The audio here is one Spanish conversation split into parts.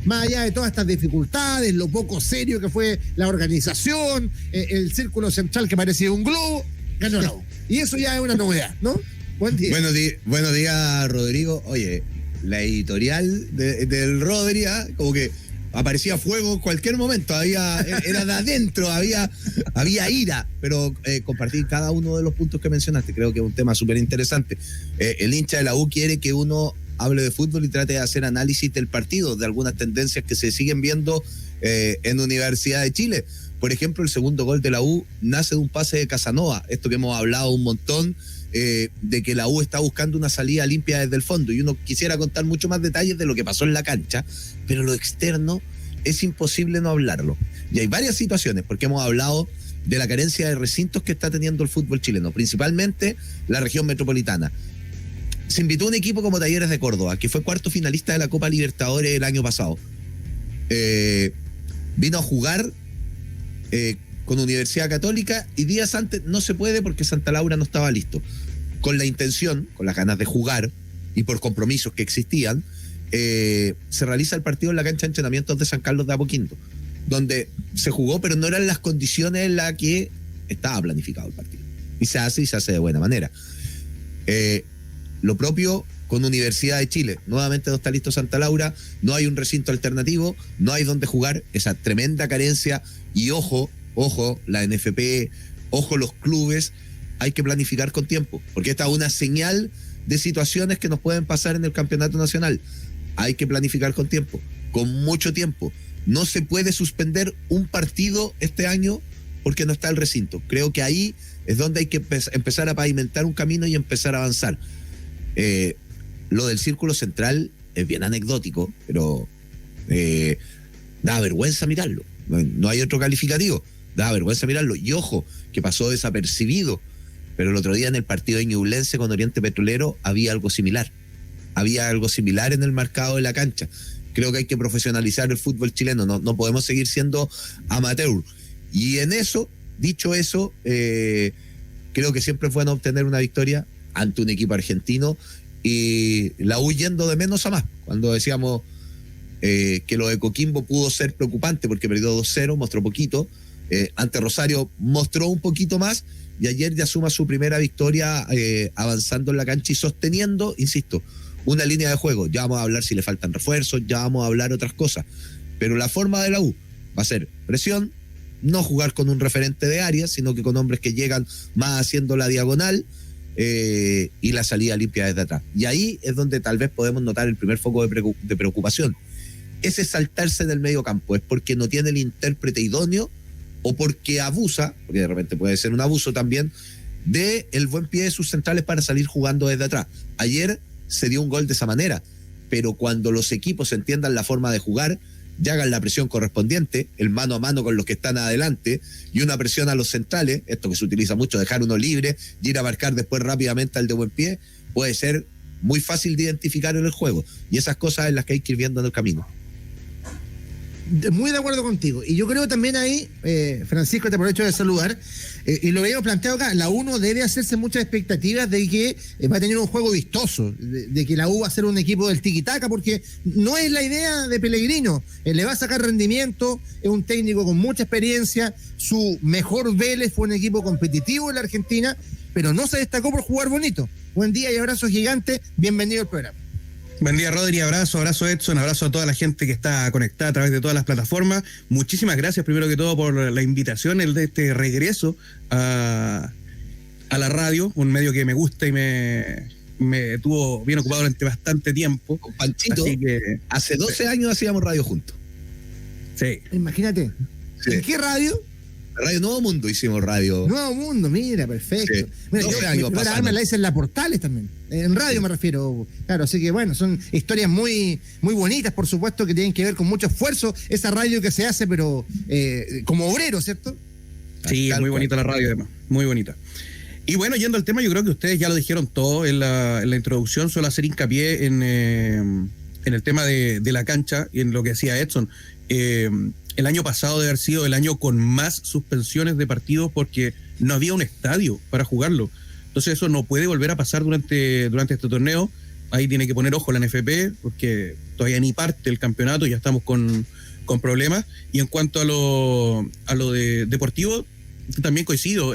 más allá de todas estas dificultades, lo poco serio que fue la organización, el círculo central que parecía un globo, ganó la U. Y eso ya es una novedad, ¿no? Buen día. Buenos días, Rodrigo. Oye, la editorial del Rodri, como que aparecía fuego en cualquier momento, era de adentro, había ira, pero compartir cada uno de los puntos que mencionaste, creo que es un tema súper interesante. El hincha de la U quiere que uno hable de fútbol y trate de hacer análisis del partido, de algunas tendencias que se siguen viendo en Universidad de Chile. Por ejemplo, el segundo gol de la U nace de un pase de Casanova, esto que hemos hablado un montón, de que la U está buscando una salida limpia desde el fondo, y uno quisiera contar mucho más detalles de lo que pasó en la cancha, pero lo externo es imposible no hablarlo. Y hay varias situaciones, porque hemos hablado de la carencia de recintos que está teniendo el fútbol chileno, principalmente la región metropolitana. Se invitó a un equipo como Talleres de Córdoba, que fue cuarto finalista de la Copa Libertadores el año pasado. Vino a jugar con Universidad Católica, y días antes no se puede porque Santa Laura no estaba listo. Con la intención, con las ganas de jugar y por compromisos que existían, se realiza el partido en la cancha de entrenamientos de San Carlos de Apoquindo, donde se jugó, pero no eran las condiciones en las que estaba planificado el partido. Y se hace de buena manera. Lo propio con Universidad de Chile. Nuevamente no está listo Santa Laura, no hay un recinto alternativo, no hay donde jugar, esa tremenda carencia. Y ojo, la NFP, ojo los clubes, hay que planificar con tiempo, porque esta es una señal de situaciones que nos pueden pasar en el campeonato nacional. Hay que planificar con tiempo, con mucho tiempo. No se puede suspender un partido este año porque no está el recinto. Creo que ahí es donde hay que empezar a pavimentar un camino y empezar a avanzar. Lo del círculo central es bien anecdótico, pero da vergüenza mirarlo. No hay otro calificativo. Da vergüenza mirarlo. Y ojo, que pasó desapercibido, pero el otro día en el partido de Ñublense con Oriente Petrolero había algo similar. Había algo similar en el marcado de la cancha. Creo que hay que profesionalizar el fútbol chileno. No podemos seguir siendo amateur. Y en eso, dicho eso, creo que siempre es bueno obtener una victoria ante un equipo argentino, y la U yendo de menos a más. Cuando decíamos que lo de Coquimbo pudo ser preocupante porque perdió 2-0, mostró poquito. Ante Rosario mostró un poquito más, y ayer ya suma su primera victoria avanzando en la cancha y sosteniendo, insisto, una línea de juego. Ya vamos a hablar si le faltan refuerzos, ya vamos a hablar otras cosas, pero la forma de la U va a ser presión, no jugar con un referente de área, sino que con hombres que llegan más haciendo la diagonal, y la salida limpia desde atrás. Y ahí es donde tal vez podemos notar el primer foco de preocupación. Ese saltarse del medio campo es porque no tiene el intérprete idóneo, o porque abusa, porque de repente puede ser un abuso también, de el buen pie de sus centrales para salir jugando desde atrás. Ayer se dio un gol de esa manera, pero cuando los equipos entiendan la forma de jugar, ya hagan la presión correspondiente, el mano a mano con los que están adelante, y una presión a los centrales, esto que se utiliza mucho, dejar uno libre y ir a marcar después rápidamente al de buen pie, puede ser muy fácil de identificar en el juego, y esas cosas en las que hay que ir viendo en el camino. Muy de acuerdo contigo. Y yo creo también ahí, Francisco, te aprovecho de saludar, y lo habíamos planteado acá, la U no debe hacerse muchas expectativas de que va a tener un juego vistoso, de que la U va a ser un equipo del tiki-taka, porque no es la idea de Pellegrino. Le va a sacar rendimiento, es un técnico con mucha experiencia, su mejor Vélez fue un equipo competitivo en la Argentina, pero no se destacó por jugar bonito. Buen día y abrazo gigante, bienvenido al programa. Buen día, Rodri, abrazo Edson, abrazo a toda la gente que está conectada a través de todas las plataformas. Muchísimas gracias primero que todo por la invitación, el de este regreso a la radio, un medio que me gusta y me tuvo bien ocupado durante bastante tiempo. Con Panchito, así que hace 12 años hacíamos radio juntos. Sí. Imagínate. Sí. ¿En qué radio? Radio Nuevo Mundo hicimos radio. Nuevo Mundo, mira, perfecto. Sí. Mira, yo la hice en la Portales también. En radio me refiero. Claro, así que bueno, son historias muy, muy bonitas, por supuesto, que tienen que ver con mucho esfuerzo. Esa radio que se hace, pero como obrero, ¿cierto? Sí, muy bonita la radio, además. Muy bonita. Y bueno, yendo al tema, yo creo que ustedes ya lo dijeron todo en la introducción. Solo hacer hincapié en el tema de la cancha y en lo que decía Edson. El año pasado debe haber sido el año con más suspensiones de partidos porque no había un estadio para jugarlo. Entonces eso no puede volver a pasar durante este torneo. Ahí tiene que poner ojo la NFP, porque todavía ni parte el campeonato, ya estamos con problemas. Y en cuanto a lo de deportivo, también coincido.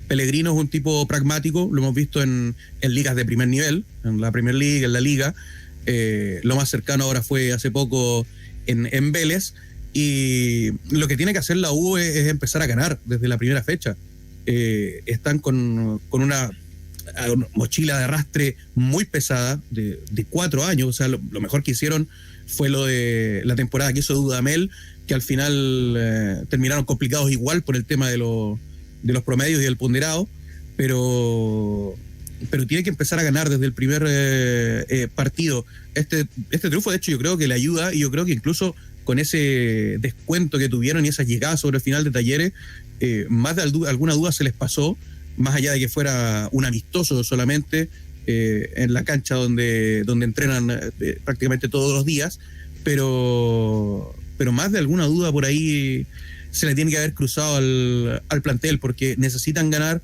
Pellegrino es un tipo pragmático, lo hemos visto en ligas de primer nivel, en la Premier League, en la Liga. Lo más cercano ahora fue hace poco en Vélez. Y lo que tiene que hacer la U es empezar a ganar desde la primera fecha. Están con una mochila de arrastre muy pesada de 4 años. O sea, lo mejor que hicieron fue lo de la temporada que hizo Dudamel, que al final terminaron complicados igual por el tema de los promedios y del ponderado, pero tiene que empezar a ganar desde el primer partido. Este triunfo, de hecho, yo creo que le ayuda, y yo creo que incluso con ese descuento que tuvieron y esa llegada sobre el final de Talleres, más de alguna duda se les pasó, más allá de que fuera un amistoso solamente, en la cancha donde entrenan prácticamente todos los días, pero más de alguna duda por ahí se le tiene que haber cruzado al plantel, porque necesitan ganar,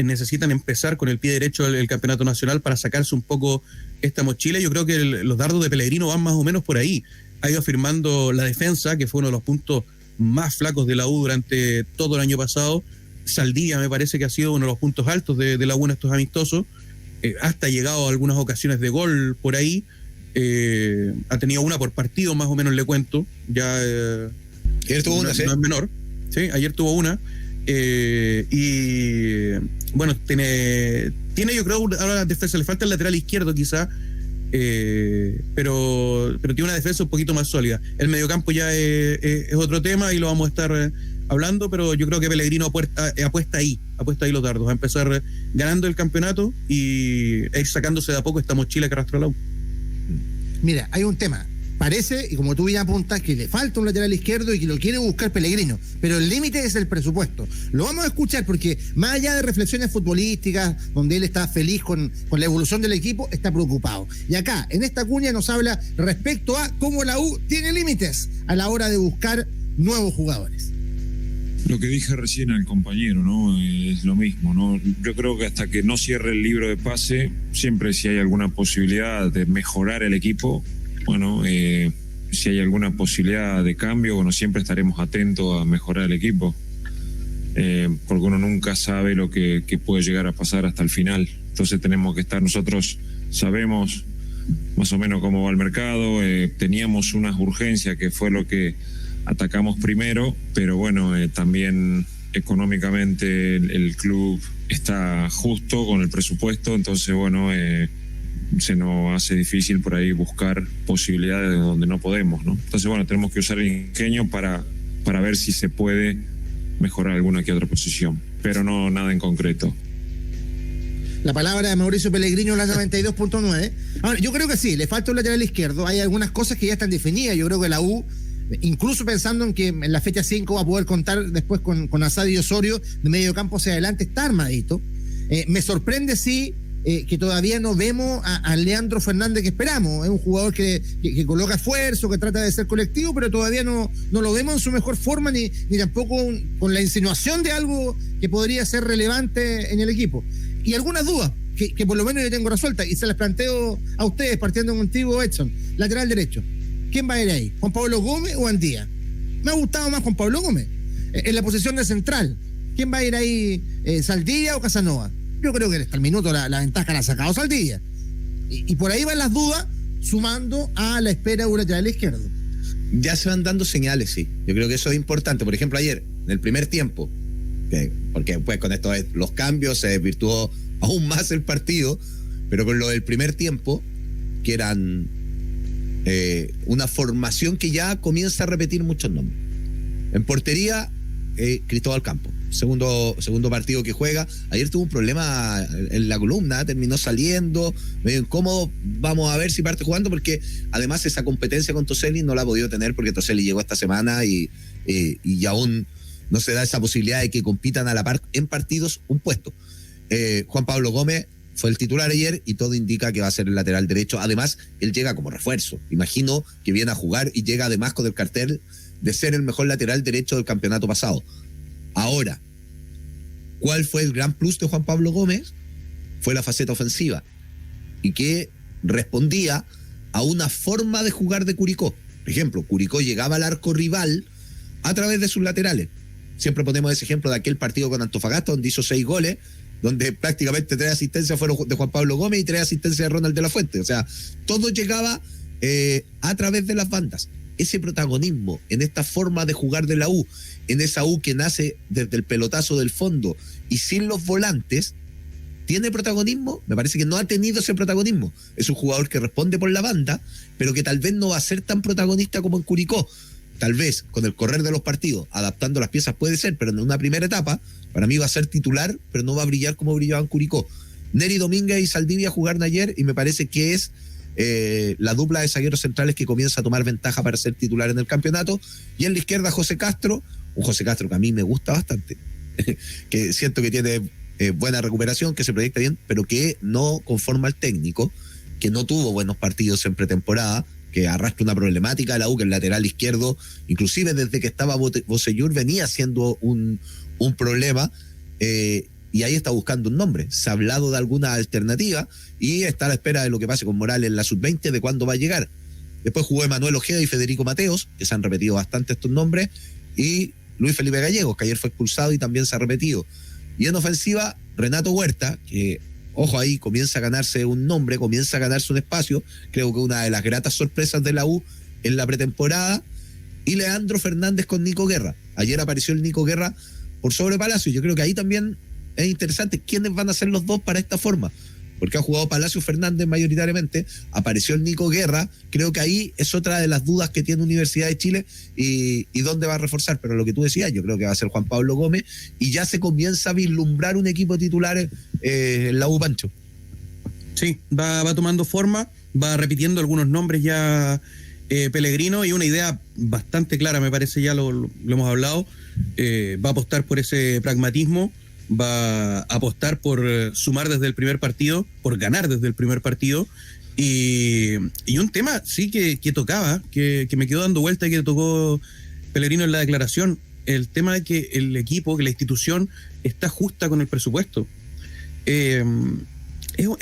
necesitan empezar con el pie derecho el campeonato nacional para sacarse un poco esta mochila. Yo creo que los dardos de Pellegrino van más o menos por ahí. Ha ido firmando la defensa, que fue uno de los puntos más flacos de la U durante todo el año pasado. Saldivia me parece que ha sido uno de los puntos altos de la U en estos amistosos. Hasta ha llegado a algunas ocasiones de gol por ahí. Ha tenido una por partido, más o menos, le cuento. Ya ayer tuvo una, ¿sí? No es menor. Sí, ayer tuvo una. Y bueno, tiene yo creo ahora la defensa, le falta el lateral izquierdo quizá, pero tiene una defensa un poquito más sólida. El mediocampo ya es otro tema y lo vamos a estar hablando, pero yo creo que Pellegrino apuesta ahí los dardos, a empezar ganando el campeonato y ir sacándose de a poco esta mochila que arrastra la U. Mira, hay un tema. Parece, y como tú bien apuntas, que le falta un lateral izquierdo y que lo quiere buscar Pellegrino, pero el límite es el presupuesto. Lo vamos a escuchar porque, más allá de reflexiones futbolísticas, donde él está feliz con la evolución del equipo, está preocupado. Y acá, en esta cuña, nos habla respecto a cómo la U tiene límites a la hora de buscar nuevos jugadores. Lo que dije recién al compañero, ¿no? Es lo mismo, ¿no? Yo creo que hasta que no cierre el libro de pase, siempre si hay alguna posibilidad de mejorar el equipo, bueno, si hay alguna posibilidad de cambio, bueno, siempre estaremos atentos a mejorar el equipo, porque uno nunca sabe lo que puede llegar a pasar hasta el final. Entonces tenemos que estar, nosotros sabemos más o menos cómo va el mercado, teníamos unas urgencias que fue lo que atacamos primero, pero bueno, también económicamente el club está justo con el presupuesto, entonces bueno, se nos hace difícil por ahí buscar posibilidades donde no podemos, ¿no? Entonces bueno, tenemos que usar el ingenio para ver si se puede mejorar alguna que otra posición, pero no nada en concreto. La palabra de Mauricio Pellegrino, la 92.9. Ahora, yo creo que sí, le falta un lateral izquierdo. Hay algunas cosas que ya están definidas. Yo creo que la U, incluso pensando en que en la fecha 5 va a poder contar después con Asad y Osorio, de medio campo hacia adelante, está armadito. Me sorprende, sí, que todavía no vemos a Leandro Fernández que esperamos. Es un jugador que coloca esfuerzo, que trata de ser colectivo, pero todavía no lo vemos en su mejor forma, ni tampoco con la insinuación de algo que podría ser relevante en el equipo. Y algunas dudas que por lo menos yo tengo resueltas y se las planteo a ustedes, partiendo contigo, Edson. Lateral derecho, ¿quién va a ir ahí? ¿Juan Pablo Gómez o Andía? Me ha gustado más Juan Pablo Gómez. En la posición de central, ¿quién va a ir ahí? ¿Saldivia o Casanova? Yo creo que hasta el minuto la ventaja la ha sacado Saldivia. Y por ahí van las dudas, sumando a la espera de un lateral izquierdo. Ya se van dando señales, sí. Yo creo que eso es importante. Por ejemplo, ayer, en el primer tiempo, porque después con esto los cambios se desvirtuó aún más el partido, pero con lo del primer tiempo, que eran una formación que ya comienza a repetir muchos nombres. En portería, Cristóbal Campos, segundo partido que juega. Ayer tuvo un problema en la columna, terminó saliendo medio incómodo. Vamos a ver si parte jugando, porque además esa competencia con Toselli no la ha podido tener, porque Toselli llegó esta semana y aún no se da esa posibilidad de que compitan a la par en partidos un puesto. Juan Pablo Gómez fue el titular ayer y todo indica que va a ser el lateral derecho. Además, él llega como refuerzo. Imagino que viene a jugar y llega además con el cartel de ser el mejor lateral derecho del campeonato pasado. Ahora, ¿cuál fue el gran plus de Juan Pablo Gómez? Fue la faceta ofensiva. Y que respondía a una forma de jugar de Curicó. Por ejemplo, Curicó llegaba al arco rival a través de sus laterales. Siempre ponemos ese ejemplo de aquel partido con Antofagasta, donde hizo 6 goles, donde prácticamente 3 asistencias fueron de Juan Pablo Gómez y 3 asistencias de Ronald de la Fuente. O sea, todo llegaba a través de las bandas. Ese protagonismo en esta forma de jugar de la U, en esa U que nace desde el pelotazo del fondo y sin los volantes, ¿tiene protagonismo? Me parece que no ha tenido ese protagonismo. Es un jugador que responde por la banda, pero que tal vez no va a ser tan protagonista como en Curicó. Tal vez con el correr de los partidos, adaptando las piezas puede ser, pero en una primera etapa, para mí va a ser titular, pero no va a brillar como brillaba en Curicó. Neri Domínguez y Saldivia jugaron ayer y me parece que es la dupla de zagueros centrales que comienza a tomar ventaja para ser titular en el campeonato. Y en la izquierda José Castro, un José Castro que a mí me gusta bastante, que siento que tiene buena recuperación, que se proyecta bien, pero que no conforma al técnico, que no tuvo buenos partidos en pretemporada, que arrastra una problemática de la U, que el lateral izquierdo, inclusive desde que estaba Bocellur, venía siendo un problema, y ahí está buscando un nombre. Se ha hablado de alguna alternativa y está a la espera de lo que pase con Morales en la sub-20, de cuándo va a llegar. Después jugó Emanuel Ojeda y Federico Mateos, que se han repetido bastante estos nombres, y Luis Felipe Gallegos, que ayer fue expulsado y también se ha repetido. Y en ofensiva, Renato Huerta, que, ojo ahí, comienza a ganarse un nombre, comienza a ganarse un espacio, creo que una de las gratas sorpresas de la U en la pretemporada, y Leandro Fernández con Nico Guerra. Ayer apareció el Nico Guerra por sobre Palacio. Yo creo que ahí también es interesante quiénes van a ser los dos para esta forma, porque ha jugado Palacio Fernández mayoritariamente, apareció el Nico Guerra. Creo que ahí es otra de las dudas que tiene Universidad de Chile y dónde va a reforzar. Pero lo que tú decías, yo creo que va a ser Juan Pablo Gómez, y ya se comienza a vislumbrar un equipo titular en la U, Pancho. Sí, va tomando forma, va repitiendo algunos nombres ya Pellegrino, y una idea bastante clara, me parece, ya lo hemos hablado. Va a apostar por ese pragmatismo, va a apostar por sumar desde el primer partido, por ganar desde el primer partido. Y un tema sí que tocaba, que me quedó dando vuelta y que tocó Pellegrino en la declaración, el tema de que el equipo, que la institución está justa con el presupuesto. Es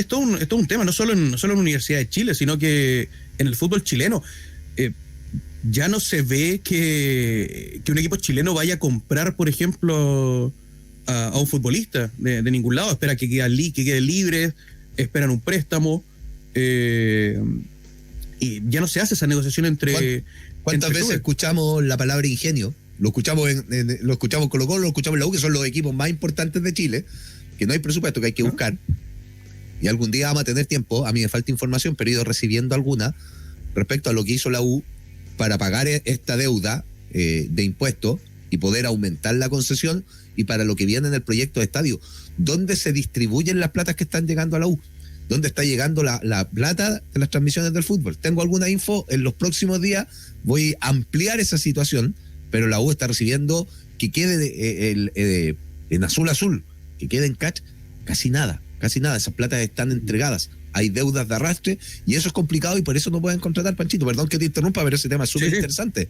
todo un tema, no solo en Universidad de Chile, sino que en el fútbol chileno. Ya no se ve que un equipo chileno vaya a comprar, por ejemplo, a un futbolista de ningún lado. Espera que quede libre, esperan un préstamo, y ya no se hace esa negociación entre... ¿Cuántas veces escuchamos la palabra ingenio? Lo escuchamos lo escuchamos en Colo-Colo, lo escuchamos en la U, que son los equipos más importantes de Chile, que no hay presupuesto, que hay que buscar. Y algún día vamos a tener tiempo. A mí me falta información, pero he ido recibiendo alguna respecto a lo que hizo la U para pagar esta deuda de impuestos y poder aumentar la concesión, y para lo que viene en el proyecto de estadio. ¿Dónde se distribuyen las platas que están llegando a la U? ¿Dónde está llegando la plata de las transmisiones del fútbol? Tengo alguna info, en los próximos días voy a ampliar esa situación, pero la U está recibiendo que quede en azul, que quede en catch, casi nada. Esas platas están entregadas. Hay deudas de arrastre y eso es complicado, y por eso no pueden contratar, Panchito. Perdón que te interrumpa, pero ese tema es súper interesante.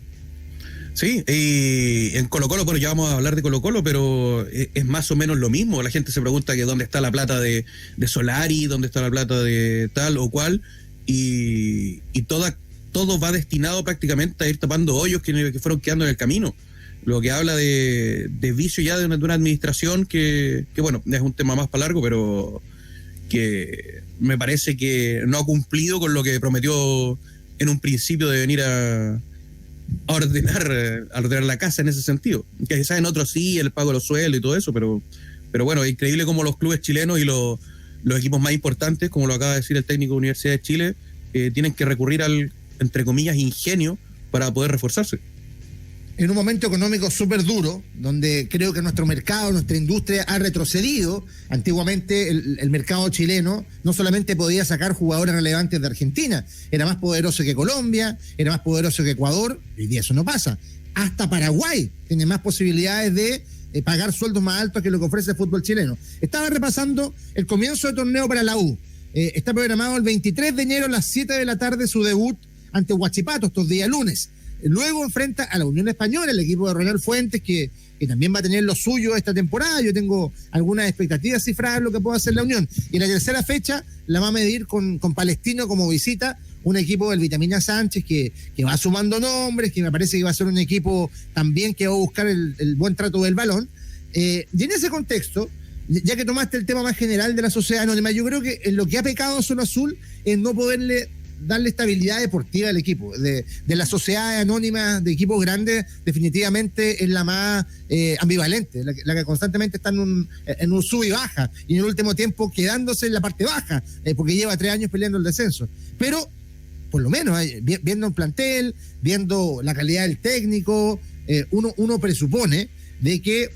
Sí, y en Colo-Colo, bueno, ya vamos a hablar de Colo-Colo, pero es más o menos lo mismo. La gente se pregunta que dónde está la plata de Solari, dónde está la plata de tal o cual, y todo va destinado prácticamente a ir tapando hoyos que fueron quedando en el camino. Lo que habla de vicio ya de una administración que bueno, es un tema más para largo, pero que me parece que no ha cumplido con lo que prometió en un principio de venir a ordenar la casa en ese sentido. Que quizás en otros sí, el pago de los sueldos y todo eso, pero bueno, es increíble cómo los clubes chilenos y los equipos más importantes, como lo acaba de decir el técnico de Universidad de Chile, tienen que recurrir al, entre comillas, ingenio para poder reforzarse. En un momento económico súper duro, donde creo que nuestro mercado, nuestra industria ha retrocedido. Antiguamente el mercado chileno no solamente podía sacar jugadores relevantes de Argentina, era más poderoso que Colombia, era más poderoso que Ecuador, y hoy día eso no pasa. Hasta Paraguay tiene más posibilidades de pagar sueldos más altos que lo que ofrece el fútbol chileno. Estaba repasando el comienzo de torneo para la U. Está programado el 23 de enero a las 7 de la tarde su debut ante Huachipato, estos días lunes. Luego enfrenta a la Unión Española, el equipo de Ronald Fuentes, que también va a tener lo suyo esta temporada. Yo tengo algunas expectativas cifradas de lo que puede hacer la Unión. Y la tercera fecha la va a medir con Palestino como visita, un equipo del Vitamina Sánchez que va sumando nombres, que me parece que va a ser un equipo también que va a buscar el buen trato del balón. Y en ese contexto, ya que tomaste el tema más general de la sociedad anónima, yo creo que en lo que ha pecado Zona Azul es no poderle darle estabilidad deportiva al equipo. De las sociedades anónimas de equipos grandes, definitivamente es la más ambivalente, la que constantemente está en un sub y baja, y en el último tiempo quedándose en la parte baja, porque lleva 3 años peleando el descenso. Pero, por lo menos, viendo un plantel, viendo la calidad del técnico, uno presupone de que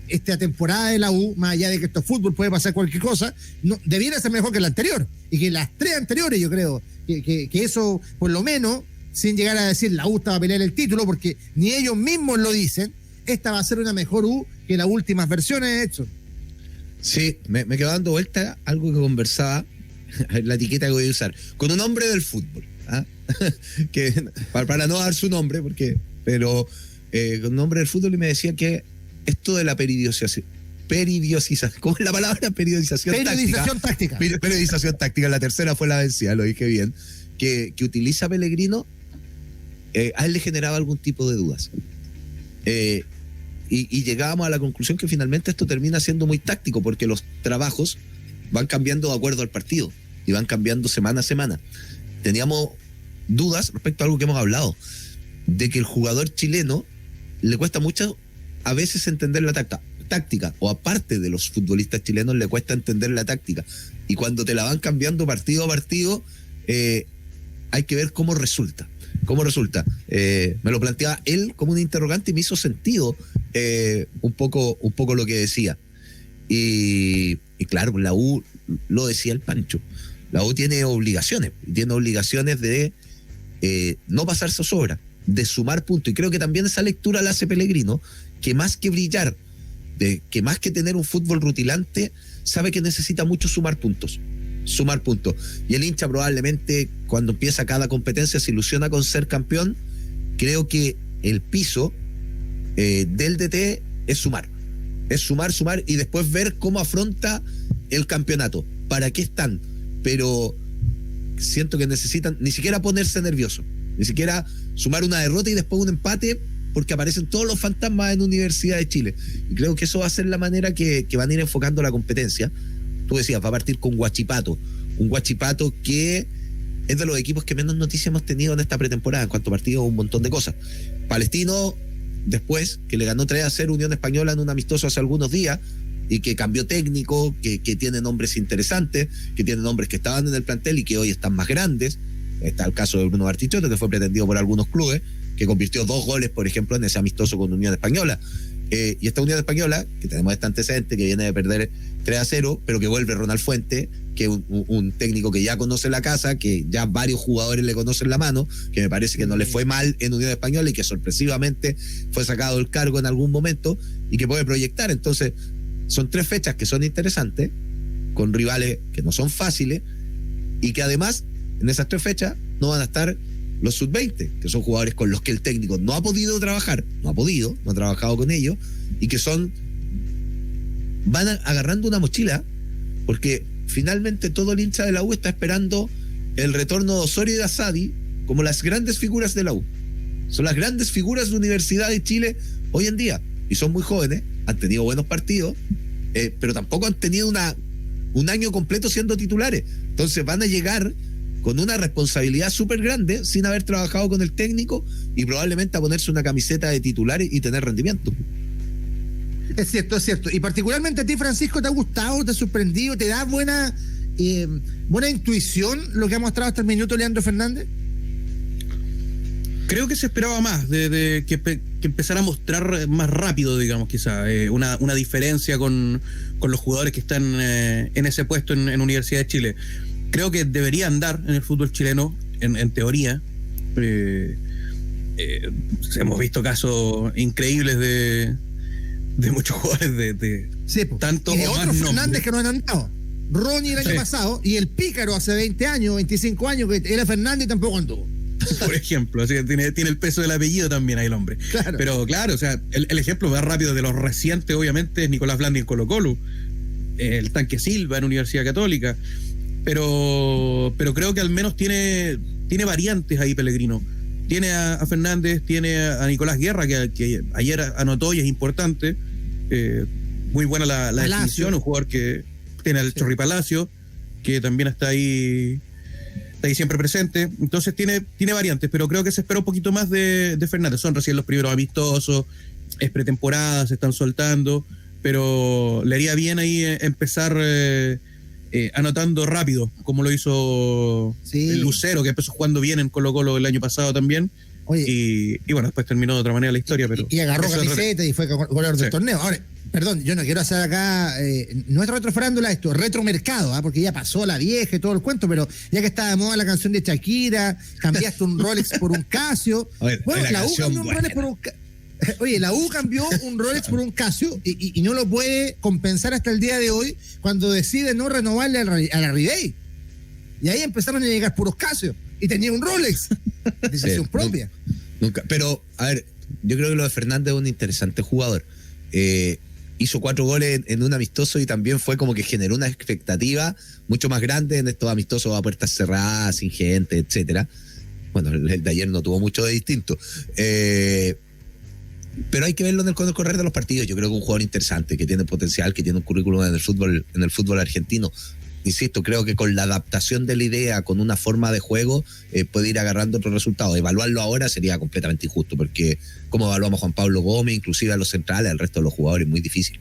esta temporada de la U, más allá de que esto es fútbol, puede pasar cualquier cosa, no, debiera ser mejor que la anterior, y que las 3 anteriores, yo creo, que eso, por lo menos, sin llegar a decir la U estaba a pelear el título, porque ni ellos mismos lo dicen, esta va a ser una mejor U que las últimas versiones de hecho. Sí, me quedo dando vuelta algo que conversaba, la etiqueta que voy a usar, con un hombre del fútbol, ¿ah? Que para no dar su nombre, pero con un hombre del fútbol, y me decía que esto de la periodización, ¿cómo es la palabra? Periodización táctica. Periodización táctica, la tercera fue la vencida, lo dije bien, que utiliza Pellegrino, a él le generaba algún tipo de dudas. Y llegábamos a la conclusión que finalmente esto termina siendo muy táctico, porque los trabajos van cambiando de acuerdo al partido y van cambiando semana a semana. Teníamos dudas respecto a algo que hemos hablado, de que el jugador chileno le cuesta mucho a veces entender la táctica, o aparte de los futbolistas chilenos le cuesta entender la táctica, y cuando te la van cambiando partido a partido, hay que ver cómo resulta. Me lo planteaba él como un interrogante y me hizo sentido un poco lo que decía. Y claro, la U, lo decía el Pancho, la U tiene obligaciones de no pasarse sobra, de sumar puntos, y creo que también esa lectura la hace Pellegrino, que más que brillar, que más que tener un fútbol rutilante, sabe que necesita mucho sumar puntos. Y el hincha probablemente, cuando empieza cada competencia, se ilusiona con ser campeón. Creo que el piso del DT es sumar, y después ver cómo afronta el campeonato. ¿Para qué están? Pero siento que necesitan ni siquiera ponerse nervioso, ni siquiera sumar una derrota y después un empate, porque aparecen todos los fantasmas en Universidad de Chile. Y creo que eso va a ser la manera que van a ir enfocando la competencia. Tú decías, va a partir con Huachipato, un Huachipato que es de los equipos que menos noticias hemos tenido en esta pretemporada, en cuanto a partidos, un montón de cosas. Palestino, después que le ganó 3-0 Unión Española en un amistoso hace algunos días, y que cambió técnico, que tiene nombres interesantes, que tiene nombres que estaban en el plantel y que hoy están más grandes. Está el caso de Bruno Bartichotto, que fue pretendido por algunos clubes, que convirtió 2 goles, por ejemplo, en ese amistoso con Unión Española. Y esta Unión Española, que tenemos este antecedente, que viene de perder 3-0, pero que vuelve Ronald Fuentes, que es un técnico que ya conoce la casa, que ya varios jugadores le conocen la mano, que me parece que no le fue mal en Unión Española y que sorpresivamente fue sacado del cargo en algún momento y que puede proyectar. Entonces, son 3 fechas que son interesantes, con rivales que no son fáciles, y que además, en esas 3 fechas, no van a estar los sub-20, que son jugadores con los que el técnico no ha podido trabajar, no ha trabajado con ellos, y que van agarrando una mochila, porque finalmente todo el hincha de la U está esperando el retorno de Osorio y de Asadi como las grandes figuras de la U. Son las grandes figuras de Universidad de Chile hoy en día, y son muy jóvenes, han tenido buenos partidos, pero tampoco han tenido un año completo siendo titulares. Entonces van a llegar con una responsabilidad súper grande, sin haber trabajado con el técnico, y probablemente a ponerse una camiseta de titulares y tener rendimiento. Es cierto. Y particularmente a ti, Francisco, ¿te ha gustado, te ha sorprendido, te da buena intuición lo que ha mostrado hasta el minuto Leandro Fernández? Creo que se esperaba más, de que empezara a mostrar más rápido, digamos, quizá, una diferencia con los jugadores que están en ese puesto en Universidad de Chile. Creo que debería andar en el fútbol chileno, en teoría. Hemos visto casos increíbles de muchos jugadores sí, tanto y de o otros más Fernández nombres que no han andado. Ronnie el año pasado, y el Pícaro hace 20 años, 25 años, que era Fernández y tampoco anduvo. por ejemplo. Así que tiene el peso del apellido también ahí el hombre. Claro. Pero claro, o sea, el ejemplo más rápido de los recientes, obviamente, es Nicolás Blandi en Colo-Colo, el Tanque Silva en Universidad Católica. Pero creo que al menos tiene variantes ahí Pellegrino. Tiene a Fernández, tiene a Nicolás Guerra, que ayer anotó y es importante. Muy buena la definición, un jugador que tiene al Chorri Palacio, que también está ahí siempre presente. Entonces tiene variantes, pero creo que se espera un poquito más de Fernández. Son recién los primeros amistosos, es pretemporada, se están soltando, pero le haría bien ahí empezar anotando rápido, como lo hizo el Lucero, que empezó jugando bien en Colo-Colo el año pasado también. Oye, y bueno, después terminó de otra manera la historia. Pero y agarró camiseta y fue goleador del torneo. Ahora, perdón, yo no quiero hacer acá nuestra retrofarándula, esto, retromercado, porque ya pasó la vieja y todo el cuento, pero ya que está de moda la canción de Shakira, cambiaste un Rolex por un Casio. Bueno, la U cambió un Rolex por un Oye, la U cambió un Rolex por un Casio y no lo puede compensar hasta el día de hoy cuando decide no renovarle a la Ribey. Y ahí empezaron a llegar puros Casios y tenía un Rolex. Decisión propia. Nunca. Pero, a ver, yo creo que lo de Fernández es un interesante jugador. Hizo 4 goles en un amistoso y también fue como que generó una expectativa mucho más grande en estos amistosos a puertas cerradas, sin gente, etcétera. Bueno, el de ayer no tuvo mucho de distinto. Pero hay que verlo con el correr de los partidos. Yo creo que es un jugador interesante, que tiene potencial, que tiene un currículum en el fútbol argentino. Insisto, creo que con la adaptación de la idea, con una forma de juego, puede ir agarrando otros resultados. Evaluarlo ahora sería completamente injusto, porque como evaluamos a Juan Pablo Gómez, inclusive a los centrales, al resto de los jugadores, es muy difícil.